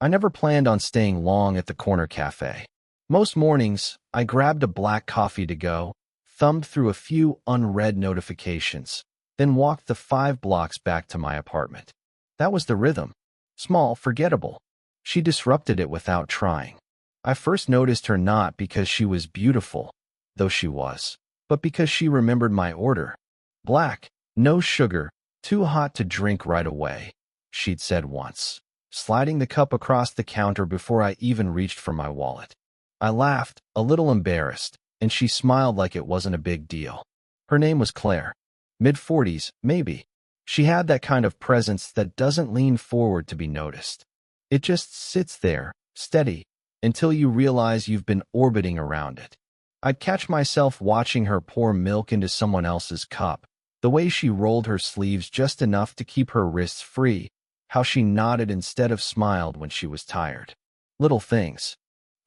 I never planned on staying long at the corner cafe. Most mornings, I grabbed a black coffee to go, thumbed through a few unread notifications, then walked the 5 blocks back to my apartment. That was the rhythm. Small, forgettable. She disrupted it without trying. I first noticed her not because she was beautiful, though she was, but because she remembered my order. Black, no sugar, too hot to drink right away, she'd said once, sliding the cup across the counter before I even reached for my wallet. I laughed, a little embarrassed, and she smiled like it wasn't a big deal. Her name was Claire. Mid-40s, maybe. She had that kind of presence that doesn't lean forward to be noticed. It just sits there, steady, until you realize you've been orbiting around it. I'd catch myself watching her pour milk into someone else's cup, the way she rolled her sleeves just enough to keep her wrists free, how she nodded instead of smiled when she was tired. Little things.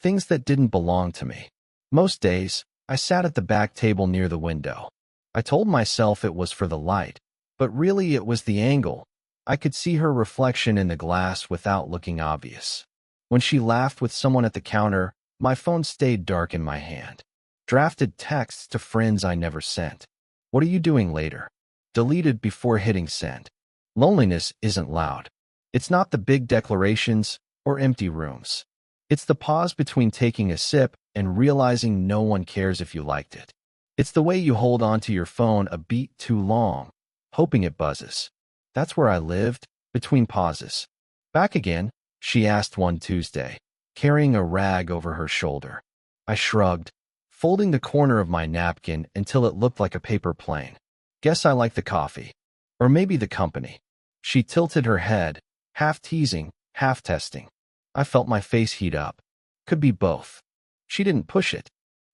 Things that didn't belong to me. Most days, I sat at the back table near the window. I told myself it was for the light, but really it was the angle. I could see her reflection in the glass without looking obvious. When she laughed with someone at the counter, my phone stayed dark in my hand. Drafted texts to friends I never sent. What are you doing later? Deleted before hitting send. Loneliness isn't loud. It's not the big declarations or empty rooms. It's the pause between taking a sip and realizing no one cares if you liked it. It's the way you hold onto your phone a beat too long, hoping it buzzes. That's where I lived, between pauses. Back again, she asked one Tuesday, carrying a rag over her shoulder. I shrugged, folding the corner of my napkin until it looked like a paper plane. Guess I like the coffee. Or maybe the company. She tilted her head, half teasing, half testing. I felt my face heat up. Could be both. She didn't push it.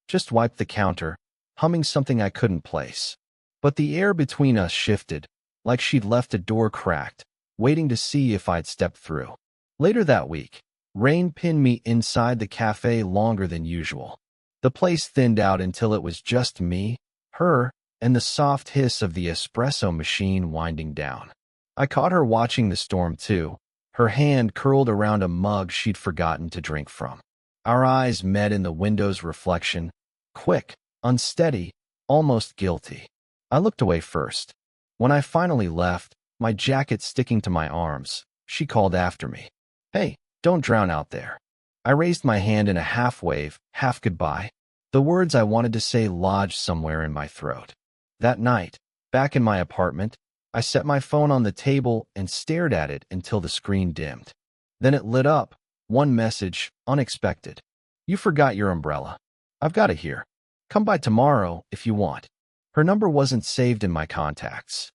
Just wiped the counter, humming something I couldn't place. But the air between us shifted, like she'd left a door cracked, waiting to see if I'd step through. Later that week, rain pinned me inside the cafe longer than usual. The place thinned out until it was just me, her, and the soft hiss of the espresso machine winding down. I caught her watching the storm too, her hand curled around a mug she'd forgotten to drink from. Our eyes met in the window's reflection, quick, unsteady, almost guilty. I looked away first. When I finally left, my jacket sticking to my arms, she called after me. Hey, don't drown out there. I raised my hand in a half wave, half goodbye. The words I wanted to say lodged somewhere in my throat. That night, back in my apartment, I set my phone on the table and stared at it until the screen dimmed. Then it lit up, one message, unexpected. You forgot your umbrella. I've got it here. Come by tomorrow if you want. Her number wasn't saved in my contacts.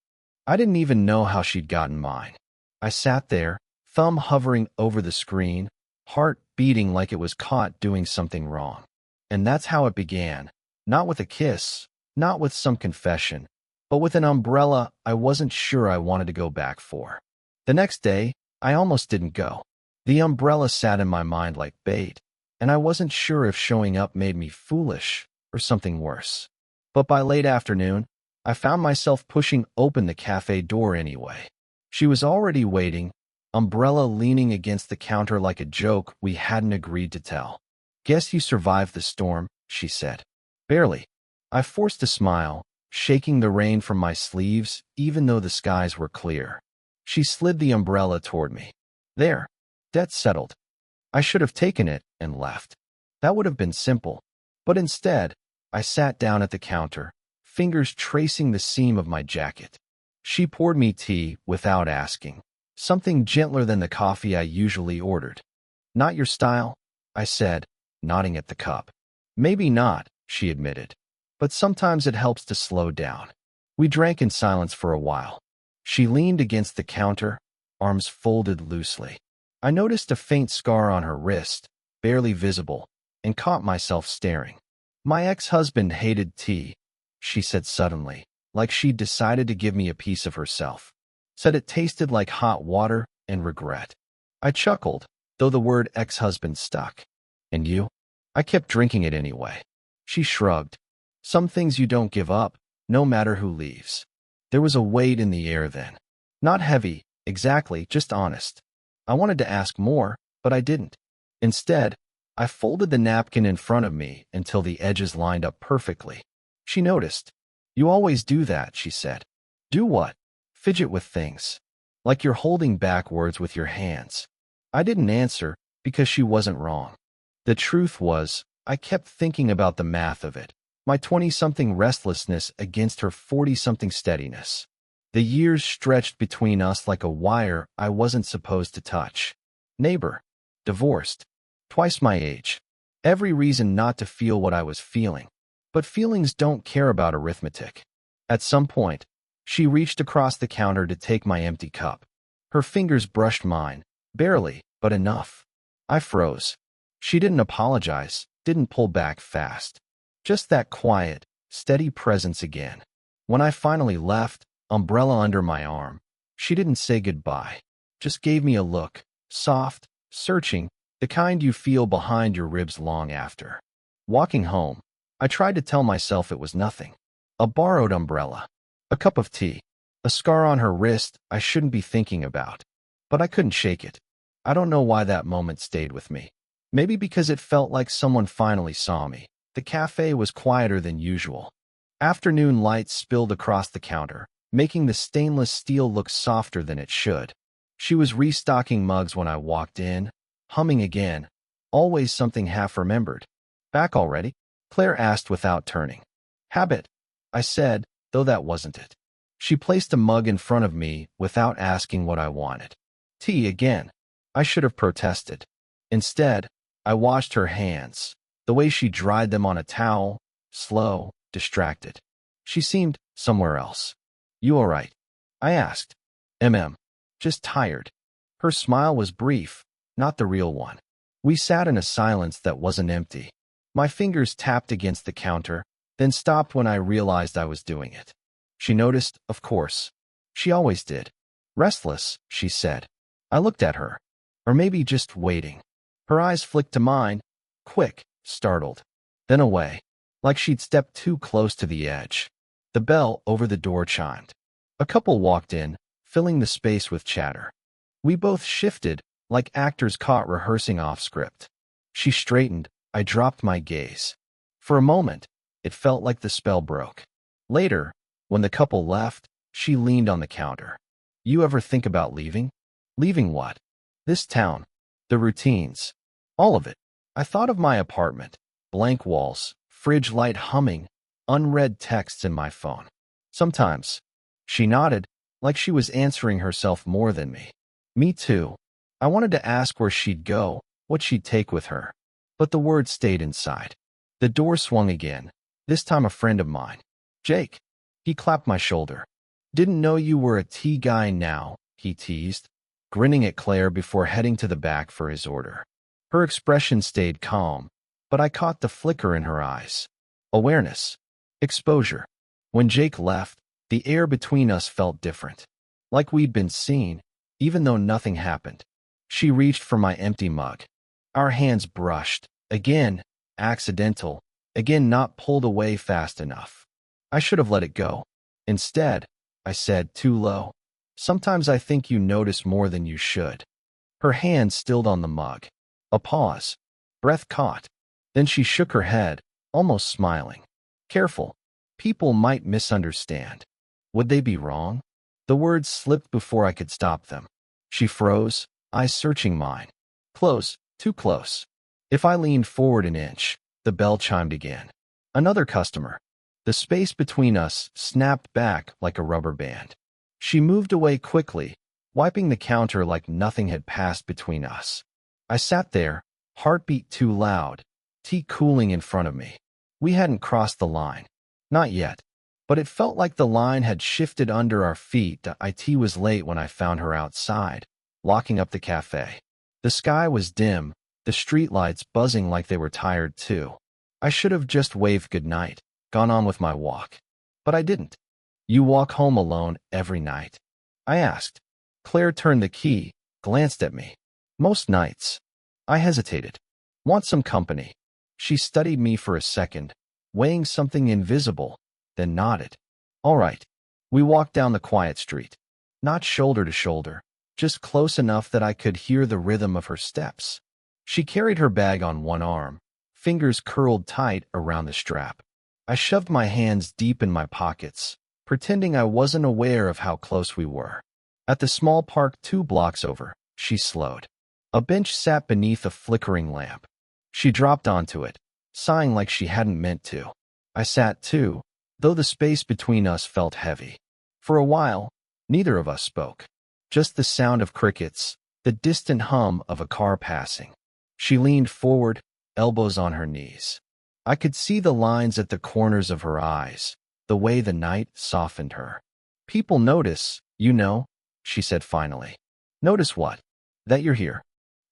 I didn't even know how she'd gotten mine. I sat there, thumb hovering over the screen, heart beating like it was caught doing something wrong. And that's how it began. Not with a kiss, not with some confession, but with an umbrella I wasn't sure I wanted to go back for. The next day, I almost didn't go. The umbrella sat in my mind like bait, and I wasn't sure if showing up made me foolish or something worse. But by late afternoon, I found myself pushing open the cafe door anyway. She was already waiting, umbrella leaning against the counter like a joke we hadn't agreed to tell. Guess you survived the storm, she said. Barely. I forced a smile, shaking the rain from my sleeves even though the skies were clear. She slid the umbrella toward me. There. Debt settled. I should have taken it and left. That would have been simple. But instead, I sat down at the counter, fingers tracing the seam of my jacket. She poured me tea without asking, something gentler than the coffee I usually ordered. Not your style, I said, nodding at the cup. Maybe not, she admitted. But sometimes it helps to slow down. We drank in silence for a while. She leaned against the counter, arms folded loosely. I noticed a faint scar on her wrist, barely visible, and caught myself staring. My ex-husband hated tea, she said suddenly, like she'd decided to give me a piece of herself. Said it tasted like hot water and regret. I chuckled, though the word ex-husband stuck. And you? I kept drinking it anyway. She shrugged. Some things you don't give up, no matter who leaves. There was a weight in the air then. Not heavy, exactly, just honest. I wanted to ask more, but I didn't. Instead, I folded the napkin in front of me until the edges lined up perfectly. She noticed. "You always do that," she said. "Do what?" "Fidget with things. Like you're holding back words with your hands." I didn't answer because she wasn't wrong. The truth was, I kept thinking about the math of it. My 20-something restlessness against her 40-something steadiness. The years stretched between us like a wire I wasn't supposed to touch. Neighbor. Divorced. Twice my age. Every reason not to feel what I was feeling. But feelings don't care about arithmetic. At some point, she reached across the counter to take my empty cup. Her fingers brushed mine. Barely, but enough. I froze. She didn't apologize, didn't pull back fast. Just that quiet, steady presence again. When I finally left, umbrella under my arm, she didn't say goodbye. Just gave me a look, soft, searching, the kind you feel behind your ribs long after. Walking home, I tried to tell myself it was nothing. A borrowed umbrella. A cup of tea. A scar on her wrist I shouldn't be thinking about. But I couldn't shake it. I don't know why that moment stayed with me. Maybe because it felt like someone finally saw me. The cafe was quieter than usual. Afternoon lights spilled across the counter, making the stainless steel look softer than it should. She was restocking mugs when I walked in, humming again. Always something half-remembered. "Back already?" Claire asked without turning. "Habit," I said, though that wasn't it. She placed a mug in front of me without asking what I wanted. Tea again. I should have protested. Instead, I washed her hands, the way she dried them on a towel, slow, distracted. She seemed somewhere else. "You all right?" I asked. Just tired." Her smile was brief, not the real one. We sat in a silence that wasn't empty. My fingers tapped against the counter, then stopped when I realized I was doing it. She noticed, of course. She always did. "Restless," she said. I looked at her. Or maybe just waiting. Her eyes flicked to mine, quick, startled. Then away, like she'd stepped too close to the edge. The bell over the door chimed. A couple walked in, filling the space with chatter. We both shifted, like actors caught rehearsing off script. She straightened. I dropped my gaze. For a moment, it felt like the spell broke. Later, when the couple left, she leaned on the counter. "You ever think about leaving?" "Leaving what?" "This town. The routines. All of it." I thought of my apartment. Blank walls, fridge light humming, unread texts in my phone. "Sometimes." She nodded, like she was answering herself more than me. Me too. I wanted to ask where she'd go, what she'd take with her. But the words stayed inside. The door swung again, this time a friend of mine. "Jake." He clapped my shoulder. "Didn't know you were a tea guy now," he teased, grinning at Claire before heading to the back for his order. Her expression stayed calm, but I caught the flicker in her eyes. Awareness. Exposure. When Jake left, the air between us felt different. Like we'd been seen, even though nothing happened. She reached for my empty mug. Our hands brushed. Again, accidental. Again, not pulled away fast enough. I should have let it go. Instead, I said, too low. "Sometimes I think you notice more than you should." Her hand stilled on the mug. A pause. Breath caught. Then she shook her head, almost smiling. "Careful. People might misunderstand." Would they be wrong? The words slipped before I could stop them. She froze, eyes searching mine. Close, too close. If I leaned forward an inch, the bell chimed again. Another customer. The space between us snapped back like a rubber band. She moved away quickly, wiping the counter like nothing had passed between us. I sat there, heartbeat too loud, tea cooling in front of me. We hadn't crossed the line. Not yet. But it felt like the line had shifted under our feet. It was late when I found her outside, locking up the cafe. The sky was dim, the streetlights buzzing like they were tired too. I should have just waved goodnight, gone on with my walk. But I didn't. "You walk home alone every night?" I asked. Claire turned the key, glanced at me. "Most nights." I hesitated. "Want some company?" She studied me for a second, weighing something invisible, then nodded. "All right." We walked down the quiet street. Not shoulder to shoulder, just close enough that I could hear the rhythm of her steps. She carried her bag on one arm, fingers curled tight around the strap. I shoved my hands deep in my pockets, pretending I wasn't aware of how close we were. At the small park 2 blocks over, she slowed. A bench sat beneath a flickering lamp. She dropped onto it, sighing like she hadn't meant to. I sat too, though the space between us felt heavy. For a while, neither of us spoke. Just the sound of crickets, the distant hum of a car passing. She leaned forward, elbows on her knees. I could see the lines at the corners of her eyes, the way the night softened her. "People notice, you know," she said finally. "Notice what? That you're here.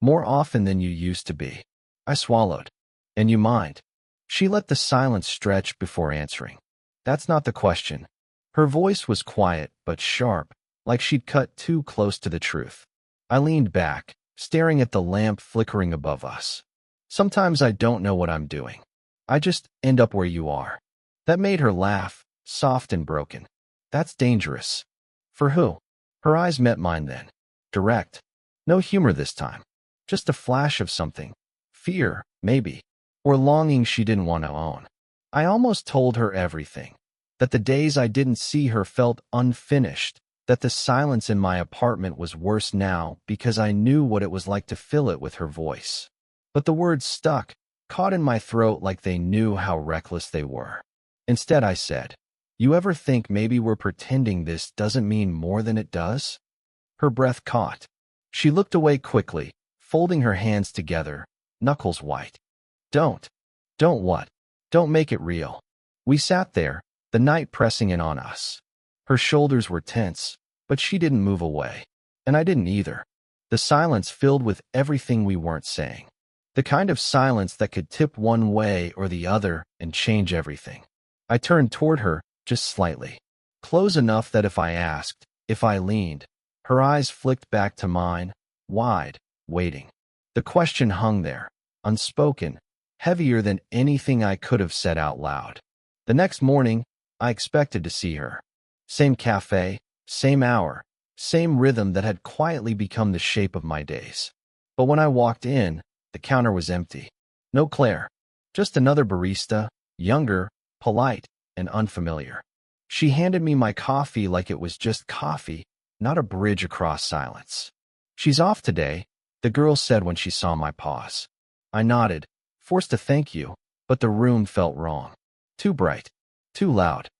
More often than you used to be." I swallowed. "And you mind?" She let the silence stretch before answering. "That's not the question." Her voice was quiet but sharp, like she'd cut too close to the truth. I leaned back, staring at the lamp flickering above us. "Sometimes I don't know what I'm doing. I just end up where you are." That made her laugh, soft and broken. "That's dangerous." "For who?" Her eyes met mine then. Direct. No humor this time. Just a flash of something. Fear, maybe. Or longing she didn't want to own. I almost told her everything. That the days I didn't see her felt unfinished. That the silence in my apartment was worse now because I knew what it was like to fill it with her voice. But the words stuck, caught in my throat like they knew how reckless they were. Instead I said, "You ever think maybe we're pretending this doesn't mean more than it does?" Her breath caught. She looked away quickly, folding her hands together, knuckles white. Don't what? Don't make it real." We sat there, the night pressing in on us. Her shoulders were tense, but she didn't move away. And I didn't either. The silence filled with everything we weren't saying. The kind of silence that could tip one way or the other and change everything. I turned toward her, just slightly. Close enough that if I asked, if I leaned, her eyes flicked back to mine, wide, waiting. The question hung there, unspoken, heavier than anything I could have said out loud. The next morning, I expected to see her. Same cafe, same hour, same rhythm that had quietly become the shape of my days. But when I walked in, the counter was empty. No Claire. Just another barista, younger, polite, and unfamiliar. She handed me my coffee like it was just coffee, not a bridge across silence. "She's off today," the girl said when she saw my pause. I nodded, forced to thank you, but the room felt wrong. Too bright. Too loud.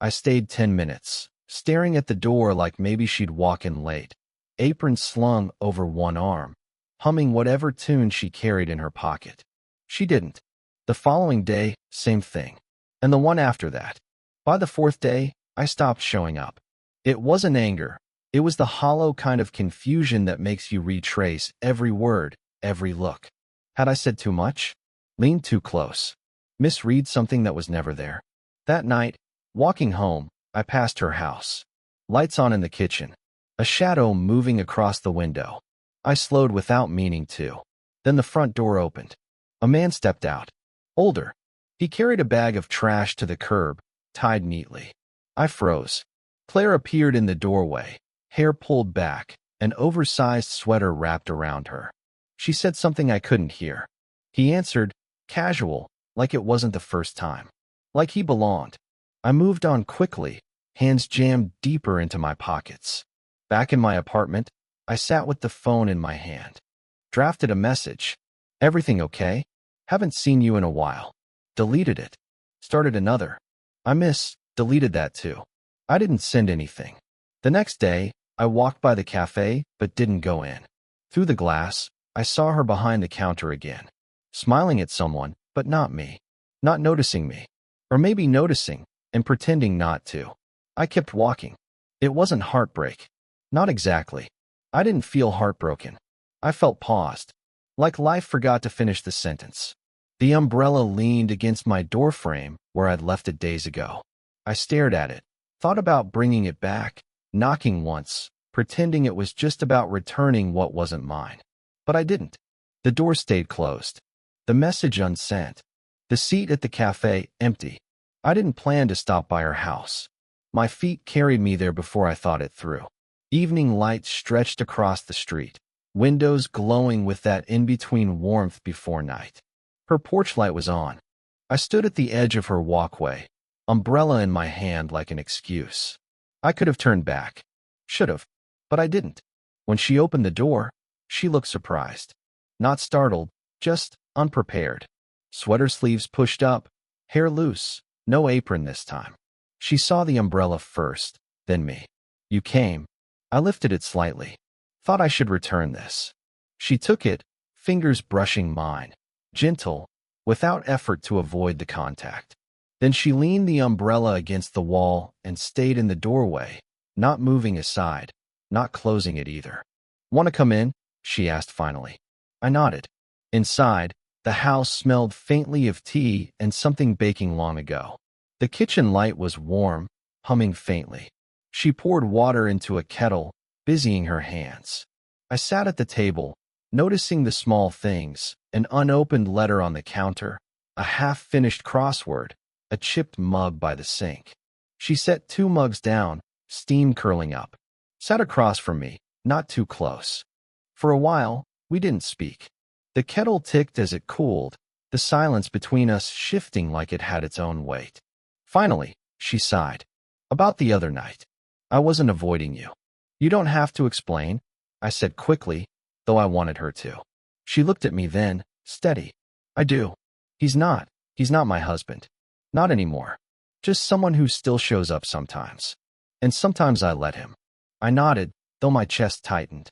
I stayed 10 minutes, staring at the door like maybe she'd walk in late, apron slung over one arm, humming whatever tune she carried in her pocket. She didn't. The following day, same thing. And the one after that. By the 4th day, I stopped showing up. It wasn't anger. It was the hollow kind of confusion that makes you retrace every word, every look. Had I said too much? Leaned too close? Misread something that was never there? That night, walking home, I passed her house. Lights on in the kitchen. A shadow moving across the window. I slowed without meaning to. Then the front door opened. A man stepped out. Older. He carried a bag of trash to the curb, tied neatly. I froze. Claire appeared in the doorway, hair pulled back, an oversized sweater wrapped around her. She said something I couldn't hear. He answered, casual, like it wasn't the first time. Like he belonged. I moved on quickly, hands jammed deeper into my pockets. Back in my apartment, I sat with the phone in my hand. Drafted a message. "Everything okay? Haven't seen you in a while." Deleted it. Started another. Deleted that too. I didn't send anything. The next day, I walked by the cafe, but didn't go in. Through the glass, I saw her behind the counter again. Smiling at someone, but not me. Not noticing me. Or maybe noticing, and pretending not to. I kept walking. It wasn't heartbreak. Not exactly. I didn't feel heartbroken. I felt paused. Like life forgot to finish the sentence. The umbrella leaned against my doorframe where I'd left it days ago. I stared at it, thought about bringing it back, knocking once, pretending it was just about returning what wasn't mine. But I didn't. The door stayed closed. The message unsent. The seat at the cafe empty. I didn't plan to stop by her house. My feet carried me there before I thought it through. Evening light stretched across the street, windows glowing with that in-between warmth before night. Her porch light was on. I stood at the edge of her walkway, umbrella in my hand like an excuse. I could have turned back. Should have. But I didn't. When she opened the door, she looked surprised. Not startled, just unprepared. Sweater sleeves pushed up, hair loose, no apron this time. She saw the umbrella first, then me. You came. I lifted it slightly. Thought I should return this. She took it, fingers brushing mine. Gentle, without effort to avoid the contact. Then she leaned the umbrella against the wall and stayed in the doorway, not moving aside, not closing it either. Want to come in? She asked finally. I nodded. Inside, the house smelled faintly of tea and something baking long ago. The kitchen light was warm, humming faintly. She poured water into a kettle, busying her hands. I sat at the table, noticing the small things, an unopened letter on the counter, a half-finished crossword, a chipped mug by the sink. She set 2 mugs down, steam curling up. Sat across from me, not too close. For a while, we didn't speak. The kettle ticked as it cooled, the silence between us shifting like it had its own weight. Finally, she sighed. About the other night. I wasn't avoiding you. You don't have to explain, I said quickly, though I wanted her to. She looked at me then, steady. I do. He's not my husband. Not anymore. Just someone who still shows up sometimes. And sometimes I let him. I nodded, though my chest tightened.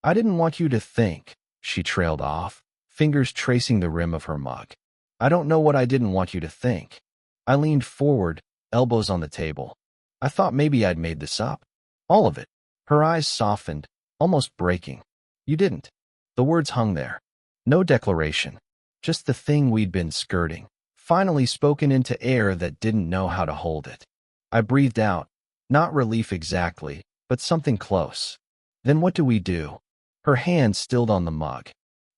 I didn't want you to think, she trailed off, fingers tracing the rim of her mug. I don't know what I didn't want you to think. I leaned forward, elbows on the table. I thought maybe I'd made this up. All of it. Her eyes softened, almost breaking. You didn't. The words hung there. No declaration. Just the thing we'd been skirting, finally spoken into air that didn't know how to hold it. I breathed out, not relief exactly, but something close. Then what do we do? Her hand stilled on the mug.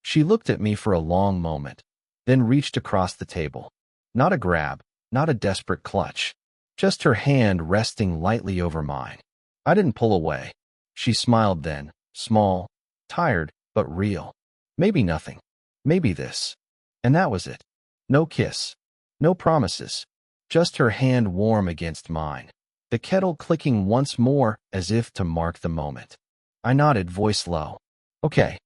She looked at me for a long moment, then reached across the table. Not a grab, not a desperate clutch. Just her hand resting lightly over mine. I didn't pull away. She smiled then, small, tired, but real. Maybe nothing. Maybe this. And that was it. No kiss. No promises. Just her hand warm against mine. The kettle clicking once more as if to mark the moment. I nodded, voice low. Okay.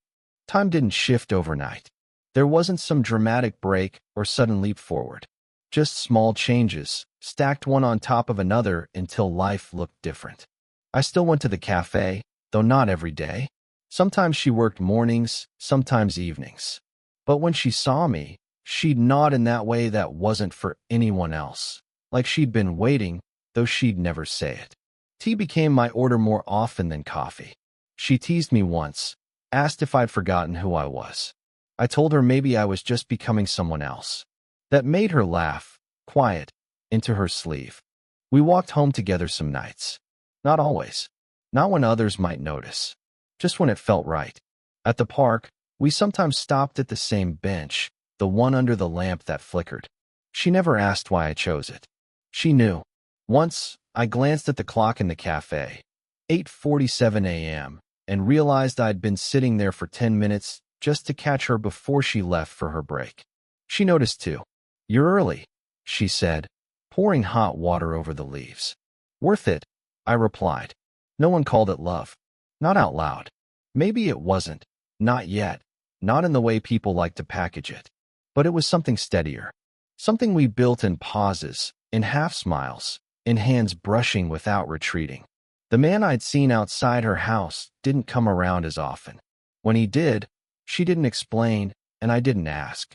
Time didn't shift overnight. There wasn't some dramatic break or sudden leap forward. Just small changes, stacked one on top of another until life looked different. I still went to the cafe, though not every day. Sometimes she worked mornings, sometimes evenings. But when she saw me, she'd nod in that way that wasn't for anyone else, like she'd been waiting, though she'd never say it. Tea became my order more often than coffee. She teased me once, asked if I'd forgotten who I was. I told her maybe I was just becoming someone else. That made her laugh, quiet, into her sleeve. We walked home together some nights. Not always. Not when others might notice. Just when it felt right. At the park, we sometimes stopped at the same bench, the one under the lamp that flickered. She never asked why I chose it. She knew. Once, I glanced at the clock in the cafe. 8:47 a.m., and realized I'd been sitting there for 10 minutes just to catch her before she left for her break. She noticed too. You're early, she said, pouring hot water over the leaves. Worth it, I replied. No one called it love. Not out loud. Maybe it wasn't. Not yet. Not in the way people like to package it. But it was something steadier. Something we built in pauses, in half smiles, in hands brushing without retreating. The man I'd seen outside her house didn't come around as often. When he did, she didn't explain, and I didn't ask.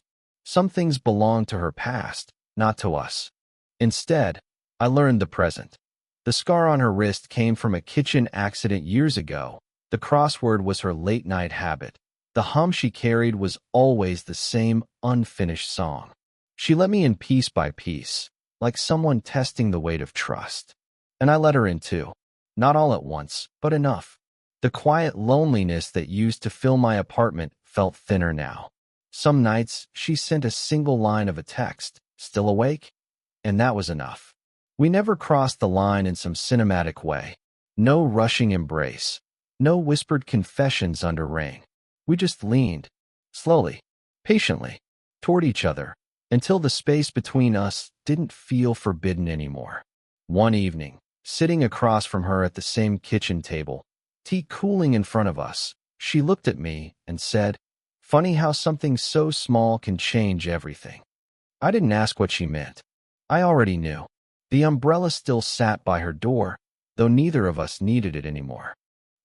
Some things belonged to her past, not to us. Instead, I learned the present. The scar on her wrist came from a kitchen accident years ago. The crossword was her late-night habit. The hum she carried was always the same unfinished song. She let me in piece by piece, like someone testing the weight of trust. And I let her in too. Not all at once, but enough. The quiet loneliness that used to fill my apartment felt thinner now. Some nights, she sent a single line of a text, still awake? And that was enough. We never crossed the line in some cinematic way. No rushing embrace, No whispered confessions under rain. We just leaned, slowly, patiently, toward each other, until the space between us didn't feel forbidden anymore. One evening, sitting across from her at the same kitchen table, tea cooling in front of us, she looked at me and said, "Funny how something so small can change everything." I didn't ask what she meant. I already knew. The umbrella still sat by her door, though neither of us needed it anymore.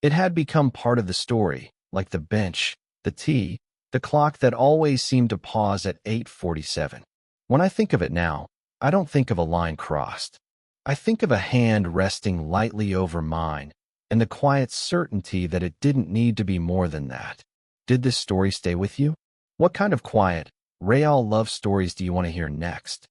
It had become part of the story, like the bench, the tea, the clock that always seemed to pause at 8:47. When I think of it now, I don't think of a line crossed. I think of a hand resting lightly over mine, and the quiet certainty that it didn't need to be more than that. Did this story stay with you? What kind of quiet, real love stories do you want to hear next?